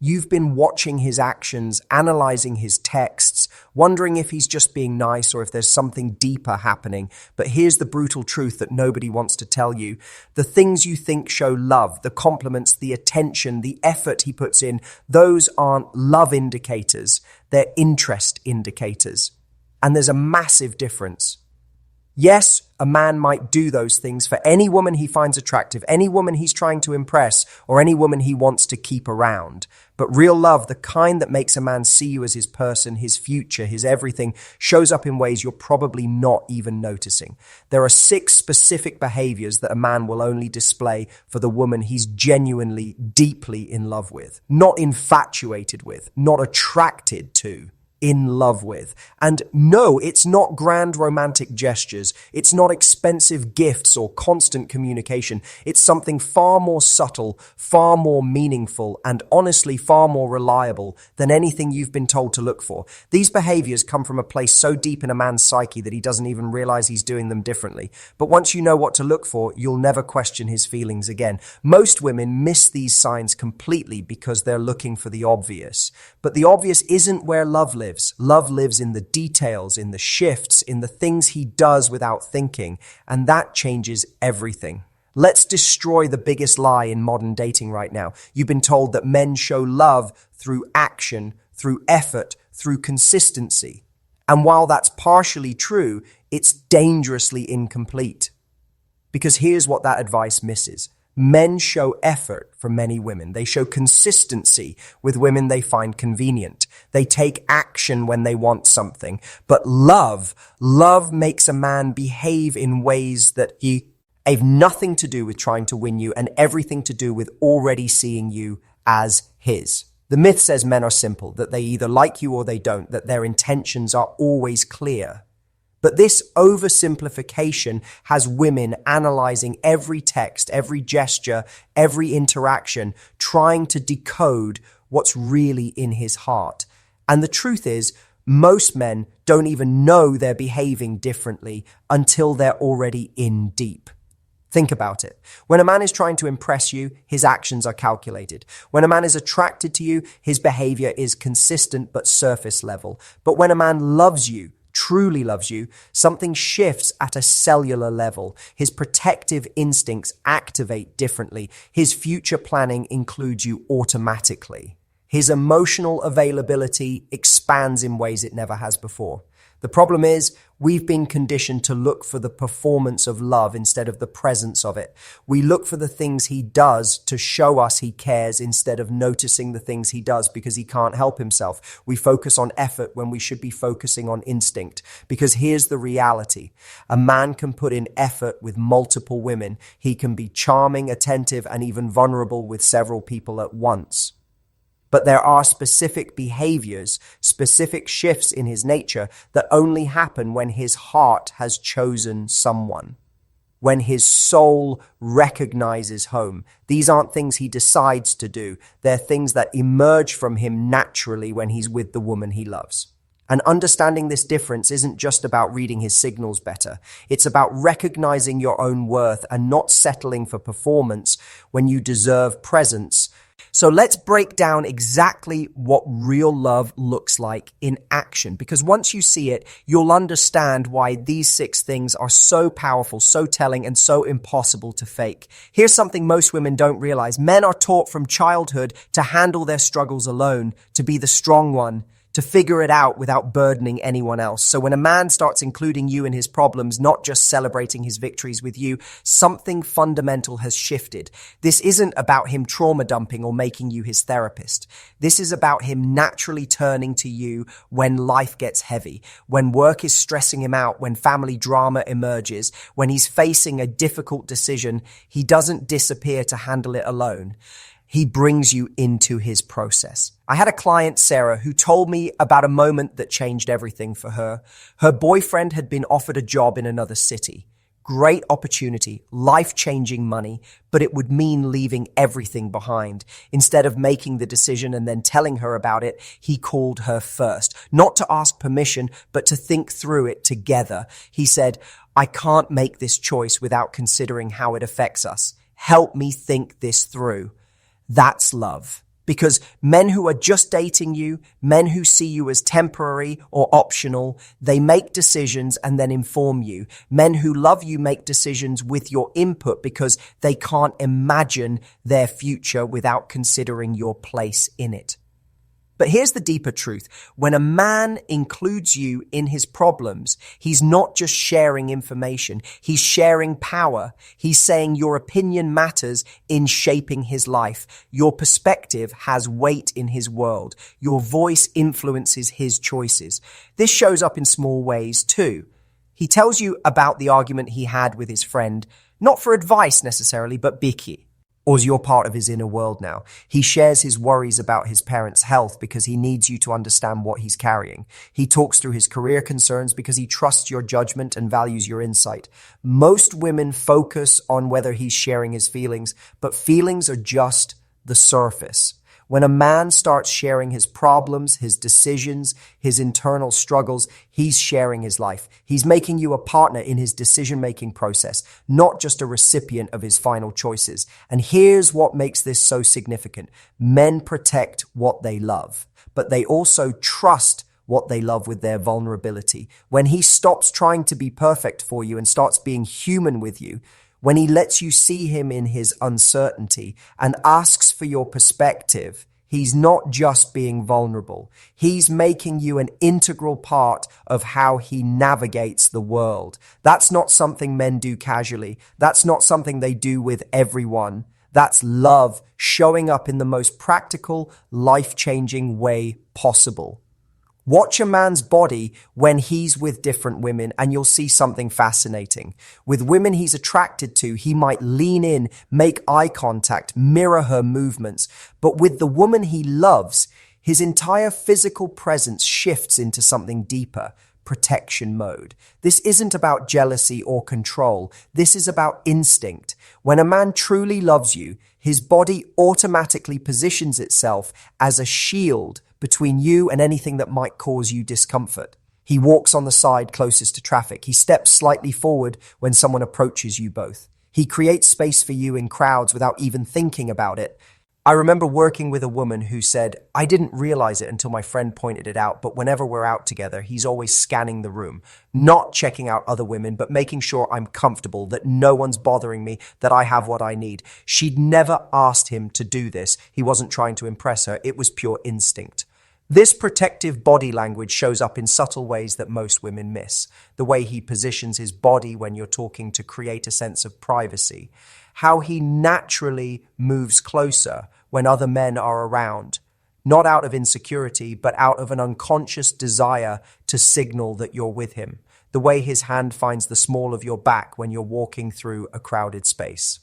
You've been watching his actions, analyzing his texts, wondering if he's just being nice or if there's something deeper happening. But here's the brutal truth that nobody wants to tell you. The things you think show love, the compliments, the attention, the effort he puts in, those aren't love indicators. They're interest indicators. And there's a massive difference. Yes, a man might do those things for any woman he finds attractive, any woman he's trying to impress, or any woman he wants to keep around. But real love, the kind that makes a man see you as his person, his future, his everything, shows up in ways you're probably not even noticing. There are 6 specific behaviors that a man will only display for the woman he's genuinely, deeply in love with. Not infatuated with, not attracted to. In love with. And no, it's not grand romantic gestures. It's not expensive gifts or constant communication. It's something far more subtle, far more meaningful, and honestly far more reliable than anything you've been told to look for. These behaviors come from a place so deep in a man's psyche that he doesn't even realize he's doing them differently. But once you know what to look for, you'll never question his feelings again. Most women miss these signs completely because they're looking for the obvious. But the obvious isn't where love lives. Love lives in the details, in the shifts, in the things he does without thinking, and that changes everything. Let's destroy the biggest lie in modern dating right now. You've been told that men show love through action, through effort, through consistency. And while that's partially true, it's dangerously incomplete. Because here's what that advice misses. Men show effort for many women. They show consistency with women they find convenient. They take action when they want something. But love makes a man behave in ways that he have nothing to do with trying to win you and everything to do with already seeing you as his. The myth says men are simple, that they either like you or they don't, that their intentions are always clear. But this oversimplification has women analyzing every text, every gesture, every interaction, trying to decode what's really in his heart. And the truth is, most men don't even know they're behaving differently until they're already in deep. Think about it. When a man is trying to impress you, his actions are calculated. When a man is attracted to you, his behavior is consistent but surface level. But when a man loves you, truly loves you, something shifts at a cellular level. His protective instincts activate differently. His future planning includes you automatically. His emotional availability expands in ways it never has before. The problem is, we've been conditioned to look for the performance of love instead of the presence of it. We look for the things he does to show us he cares instead of noticing the things he does because he can't help himself. We focus on effort when we should be focusing on instinct. Because here's the reality. A man can put in effort with multiple women. He can be charming, attentive, and even vulnerable with several people at once. But there are specific behaviors, specific shifts in his nature that only happen when his heart has chosen someone, when his soul recognizes home. These aren't things he decides to do. They're things that emerge from him naturally when he's with the woman he loves. And understanding this difference isn't just about reading his signals better. It's about recognizing your own worth and not settling for performance when you deserve presence. So let's break down exactly what real love looks like in action, because once you see it, you'll understand why these 6 things are so powerful, so telling, and so impossible to fake. Here's something most women don't realize. Men are taught from childhood to handle their struggles alone, to be the strong one, to figure it out without burdening anyone else. So when a man starts including you in his problems, not just celebrating his victories with you, something fundamental has shifted. This isn't about him trauma dumping or making you his therapist. This is about him naturally turning to you when life gets heavy, when work is stressing him out, when family drama emerges, when he's facing a difficult decision. He doesn't disappear to handle it alone. He brings you into his process. I had a client, Sarah, who told me about a moment that changed everything for her. Her boyfriend had been offered a job in another city. Great opportunity, life-changing money, but it would mean leaving everything behind. Instead of making the decision and then telling her about it, he called her first, not to ask permission, but to think through it together. He said, "I can't make this choice without considering how it affects us. Help me think this through." That's love. Because men who are just dating you, men who see you as temporary or optional, they make decisions and then inform you. Men who love you make decisions with your input because they can't imagine their future without considering your place in it. But here's the deeper truth. When a man includes you in his problems, he's not just sharing information. He's sharing power. He's saying your opinion matters in shaping his life. Your perspective has weight in his world. Your voice influences his choices. This shows up in small ways too. He tells you about the argument he had with his friend, not for advice necessarily, but biki. Or you're part of his inner world now. He shares his worries about his parents' health because he needs you to understand what he's carrying. He talks through his career concerns because he trusts your judgment and values your insight. Most women focus on whether he's sharing his feelings, but feelings are just the surface. When a man starts sharing his problems, his decisions, his internal struggles, he's sharing his life. He's making you a partner in his decision-making process, not just a recipient of his final choices. And here's what makes this so significant. Men protect what they love, but they also trust what they love with their vulnerability. When he stops trying to be perfect for you and starts being human with you, when he lets you see him in his uncertainty and asks for your perspective, he's not just being vulnerable. He's making you an integral part of how he navigates the world. That's not something men do casually. That's not something they do with everyone. That's love showing up in the most practical, life-changing way possible. Watch a man's body when he's with different women and you'll see something fascinating. With women he's attracted to, he might lean in, make eye contact, mirror her movements. But with the woman he loves, his entire physical presence shifts into something deeper, protection mode. This isn't about jealousy or control. This is about instinct. When a man truly loves you, his body automatically positions itself as a shield between you and anything that might cause you discomfort. He walks on the side closest to traffic. He steps slightly forward when someone approaches you both. He creates space for you in crowds without even thinking about it. I remember working with a woman who said, I didn't realize it until my friend pointed it out, but whenever we're out together, he's always scanning the room, not checking out other women, but making sure I'm comfortable, that no one's bothering me, that I have what I need. She'd never asked him to do this. He wasn't trying to impress her. It was pure instinct. This protective body language shows up in subtle ways that most women miss. The way he positions his body when you're talking to create a sense of privacy. How he naturally moves closer when other men are around. Not out of insecurity, but out of an unconscious desire to signal that you're with him. The way his hand finds the small of your back when you're walking through a crowded space.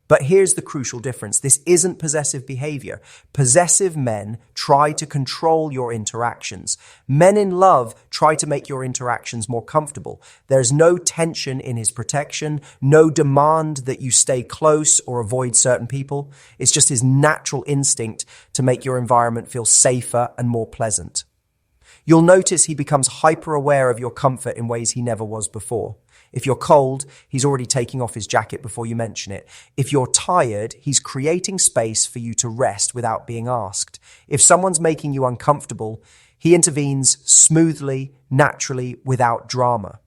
But here's the crucial difference. This isn't possessive behavior. Possessive men try to control your interactions. Men in love try to make your interactions more comfortable. There's no tension in his protection, no demand that you stay close or avoid certain people. It's just his natural instinct to make your environment feel safer and more pleasant. You'll notice he becomes hyper-aware of your comfort in ways he never was before. If you're cold, he's already taking off his jacket before you mention it. If you're tired, he's creating space for you to rest without being asked. If someone's making you uncomfortable, he intervenes smoothly, naturally, without drama.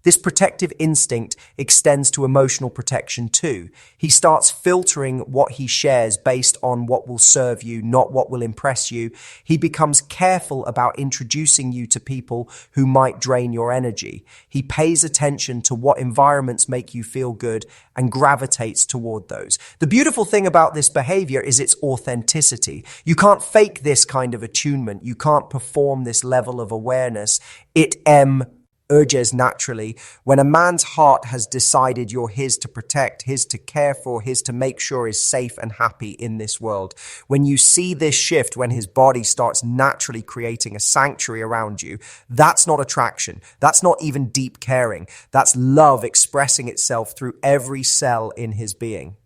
This protective instinct extends to emotional protection too. He starts filtering what he shares based on what will serve you, not what will impress you. He becomes careful about introducing you to people who might drain your energy. He pays attention to what environments make you feel good and gravitates toward those. The beautiful thing about this behavior is its authenticity. You can't fake this kind of attunement. You can't perform this level of awareness. It urges naturally. When a man's heart has decided you're his to protect, his to care for, his to make sure is safe and happy in this world. When you see this shift, when his body starts naturally creating a sanctuary around you, that's not attraction. That's not even deep caring. That's love expressing itself through every cell in his being.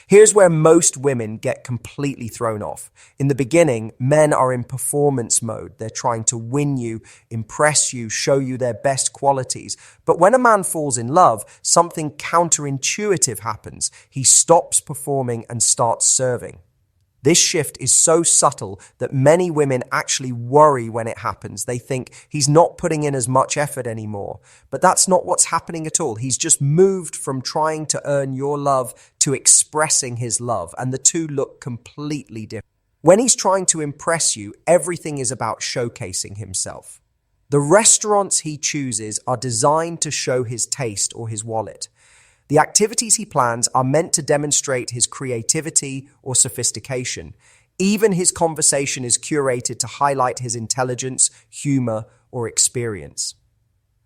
Here's where most women get completely thrown off. In the beginning, men are in performance mode. They're trying to win you, impress you, show you their best qualities. But when a man falls in love, something counterintuitive happens. He stops performing and starts serving. This shift is so subtle that many women actually worry when it happens. They think he's not putting in as much effort anymore. But that's not what's happening at all. He's just moved from trying to earn your love to expressing his love, and the two look completely different. When he's trying to impress you, everything is about showcasing himself. The restaurants he chooses are designed to show his taste or his wallet. The activities he plans are meant to demonstrate his creativity or sophistication. Even his conversation is curated to highlight his intelligence, humor, or experience.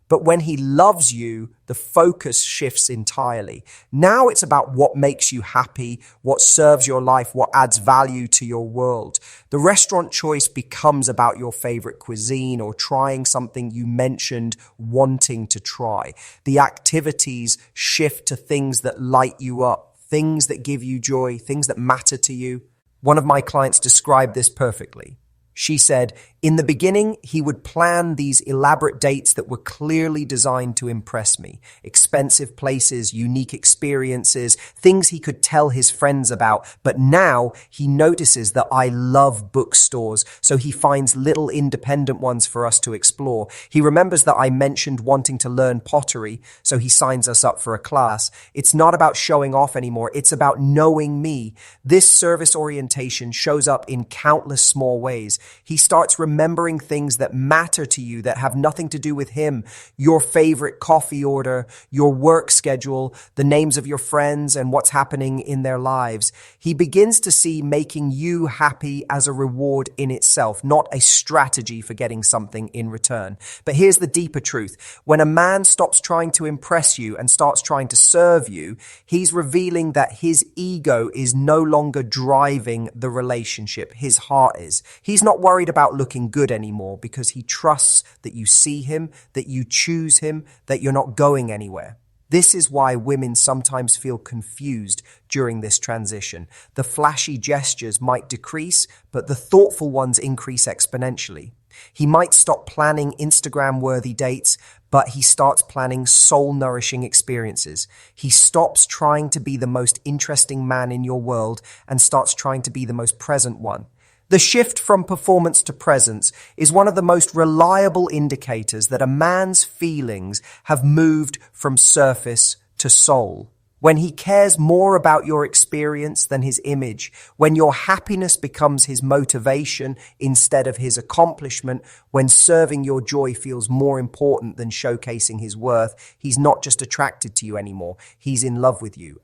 But when he loves you, the focus shifts entirely. Now it's about what makes you happy, what serves your life, what adds value to your world. The restaurant choice becomes about your favorite cuisine or trying something you mentioned wanting to try. The activities shift to things that light you up, things that give you joy, things that matter to you. One of my clients described this perfectly. She said, in the beginning, he would plan these elaborate dates that were clearly designed to impress me. Expensive places, unique experiences, things he could tell his friends about. But now he notices that I love bookstores, so he finds little independent ones for us to explore. He remembers that I mentioned wanting to learn pottery, so he signs us up for a class. It's not about showing off anymore. It's about knowing me. This service orientation shows up in countless small ways. He starts remembering things that matter to you that have nothing to do with him. Your favorite coffee order, your work schedule, the names of your friends, and what's happening in their lives. He begins to see making you happy as a reward in itself, not a strategy for getting something in return. But here's the deeper truth. When a man stops trying to impress you and starts trying to serve you, he's revealing that his ego is no longer driving the relationship. His heart is. He's not worried about looking good anymore because he trusts that you see him, that you choose him, that you're not going anywhere. This is why women sometimes feel confused during this transition. The flashy gestures might decrease, but the thoughtful ones increase exponentially. He might stop planning Instagram-worthy dates, but he starts planning soul-nourishing experiences. He stops trying to be the most interesting man in your world and starts trying to be the most present one. The shift from performance to presence is one of the most reliable indicators that a man's feelings have moved from surface to soul. When he cares more about your experience than his image, when your happiness becomes his motivation instead of his accomplishment, when serving your joy feels more important than showcasing his worth, he's not just attracted to you anymore, he's in love with you.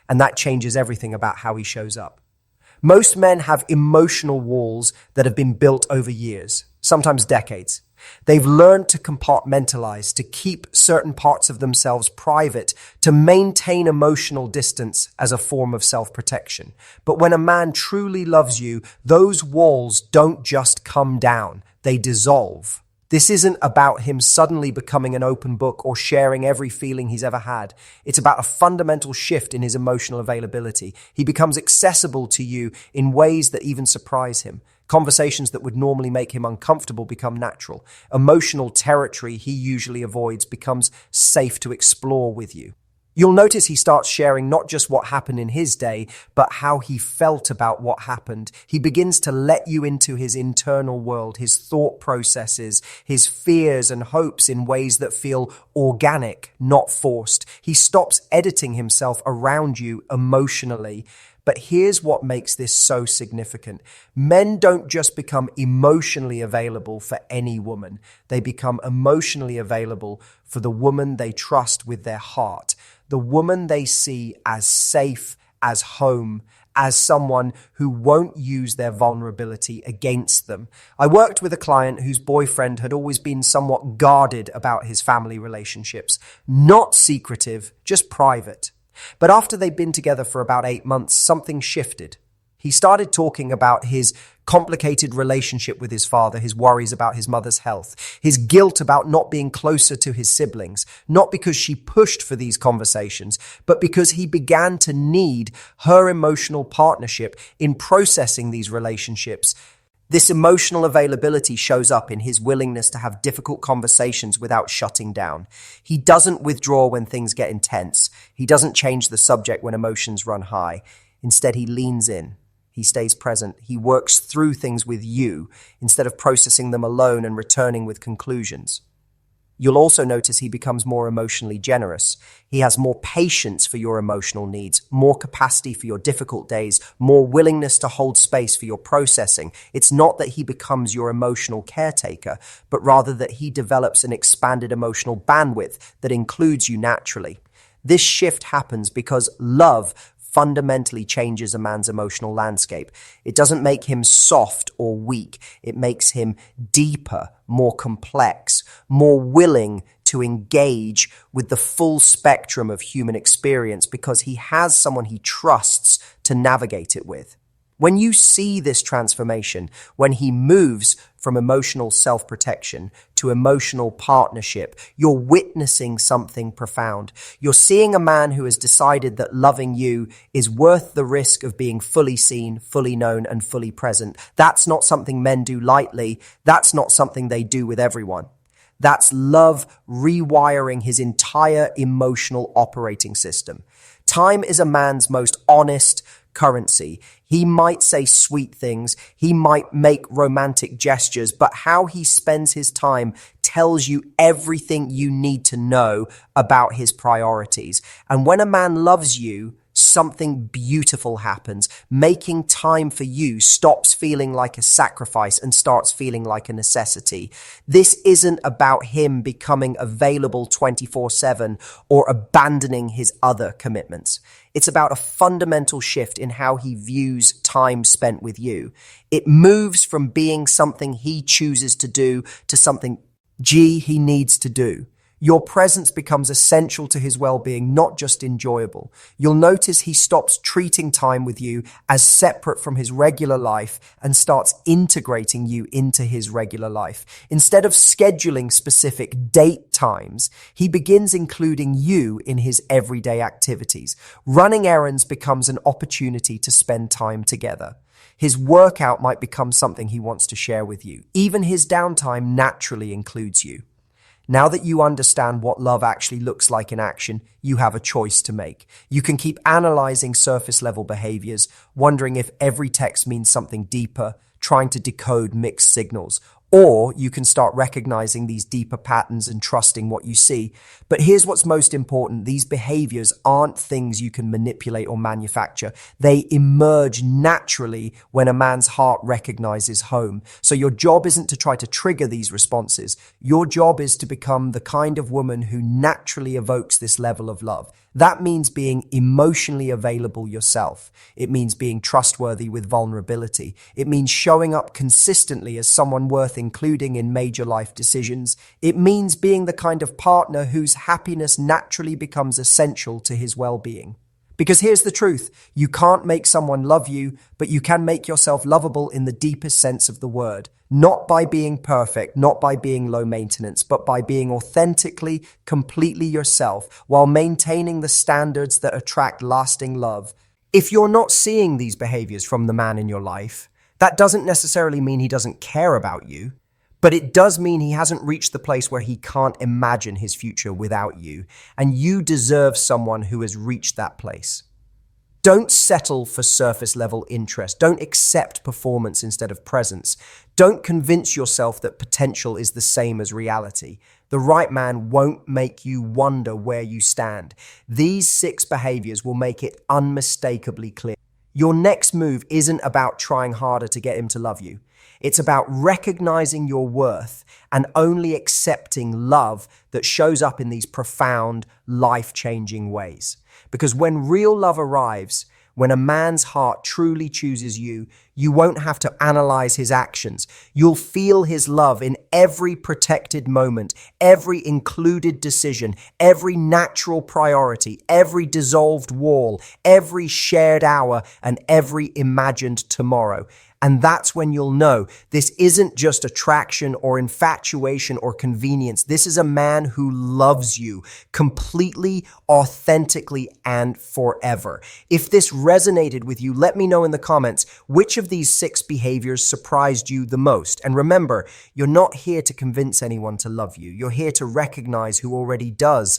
And that changes everything about how he shows up. Most men have emotional walls that have been built over years, sometimes decades. They've learned to compartmentalize, to keep certain parts of themselves private, to maintain emotional distance as a form of self-protection. But when a man truly loves you, those walls don't just come down, they dissolve. This isn't about him suddenly becoming an open book or sharing every feeling he's ever had. It's about a fundamental shift in his emotional availability. He becomes accessible to you in ways that even surprise him. Conversations that would normally make him uncomfortable become natural. Emotional territory he usually avoids becomes safe to explore with you. You'll notice he starts sharing not just what happened in his day, but how he felt about what happened. He begins to let you into his internal world, his thought processes, his fears and hopes in ways that feel organic, not forced. He stops editing himself around you emotionally. But here's what makes this so significant. Men don't just become emotionally available for any woman. They become emotionally available for the woman they trust with their heart, the woman they see as safe, as home, as someone who won't use their vulnerability against them. I worked with a client whose boyfriend had always been somewhat guarded about his family relationships, not secretive, just private. But after they'd been together for about 8 months, something shifted. He started talking about his complicated relationship with his father, his worries about his mother's health, his guilt about not being closer to his siblings, not because she pushed for these conversations, but because he began to need her emotional partnership in processing these relationships. This emotional availability shows up in his willingness to have difficult conversations without shutting down. He doesn't withdraw when things get intense. He doesn't change the subject when emotions run high. Instead, he leans in. he stays present. He works through things with you instead of processing them alone and returning with conclusions. You'll also notice he becomes more emotionally generous. He has more patience for your emotional needs, more capacity for your difficult days, more willingness to hold space for your processing. It's not that he becomes your emotional caretaker, but rather that he develops an expanded emotional bandwidth that includes you naturally. This shift happens because love fundamentally changes a man's emotional landscape. It doesn't make him soft or weak. It makes him deeper, more complex, more willing to engage with the full spectrum of human experience because he has someone he trusts to navigate it with. When you see this transformation, when he moves from emotional self-protection to emotional partnership, you're witnessing something profound. You're seeing a man who has decided that loving you is worth the risk of being fully seen, fully known, and fully present. That's not something men do lightly. That's not something they do with everyone. That's love rewiring his entire emotional operating system. Time is a man's most honest currency. He might say sweet things, he might make romantic gestures, but how he spends his time tells you everything you need to know about his priorities. And when a man loves you, something beautiful happens. Making time for you stops feeling like a sacrifice and starts feeling like a necessity. This isn't about him becoming available 24/7 or abandoning his other commitments. It's about a fundamental shift in how he views time spent with you. It moves from being something he chooses to do to something he needs to do. Your presence becomes essential to his well-being, not just enjoyable. You'll notice he stops treating time with you as separate from his regular life and starts integrating you into his regular life. Instead of scheduling specific date times, he begins including you in his everyday activities. Running errands becomes an opportunity to spend time together. His workout might become something he wants to share with you. Even his downtime naturally includes you. Now that you understand what love actually looks like in action, you have a choice to make. You can keep analyzing surface level behaviors, wondering if every text means something deeper, trying to decode mixed signals. Or you can start recognizing these deeper patterns and trusting what you see. But here's what's most important. These behaviors aren't things you can manipulate or manufacture. They emerge naturally when a man's heart recognizes home. So your job isn't to try to trigger these responses. Your job is to become the kind of woman who naturally evokes this level of love. That means being emotionally available yourself. It means being trustworthy with vulnerability. It means showing up consistently as someone worth including in major life decisions. It means being the kind of partner whose happiness naturally becomes essential to his well-being. Because here's the truth, you can't make someone love you, but you can make yourself lovable in the deepest sense of the word. Not by being perfect, not by being low maintenance, but by being authentically, completely yourself, while maintaining the standards that attract lasting love. If you're not seeing these behaviors from the man in your life, that doesn't necessarily mean he doesn't care about you. But it does mean he hasn't reached the place where he can't imagine his future without you, and you deserve someone who has reached that place. Don't settle for surface level interest. Don't accept performance instead of presence. Don't convince yourself that potential is the same as reality. The right man won't make you wonder where you stand. These 6 behaviors will make it unmistakably clear. Your next move isn't about trying harder to get him to love you. It's about recognizing your worth and only accepting love that shows up in these profound, life-changing ways. Because when real love arrives, when a man's heart truly chooses you, you won't have to analyze his actions. You'll feel his love in every protected moment, every included decision, every natural priority, every dissolved wall, every shared hour, and every imagined tomorrow. And that's when you'll know this isn't just attraction or infatuation or convenience. This is a man who loves you completely, authentically, and forever. If this resonated with you, let me know in the comments which of these 6 behaviors surprised you the most. And remember, you're not here to convince anyone to love you. You're here to recognize who already does.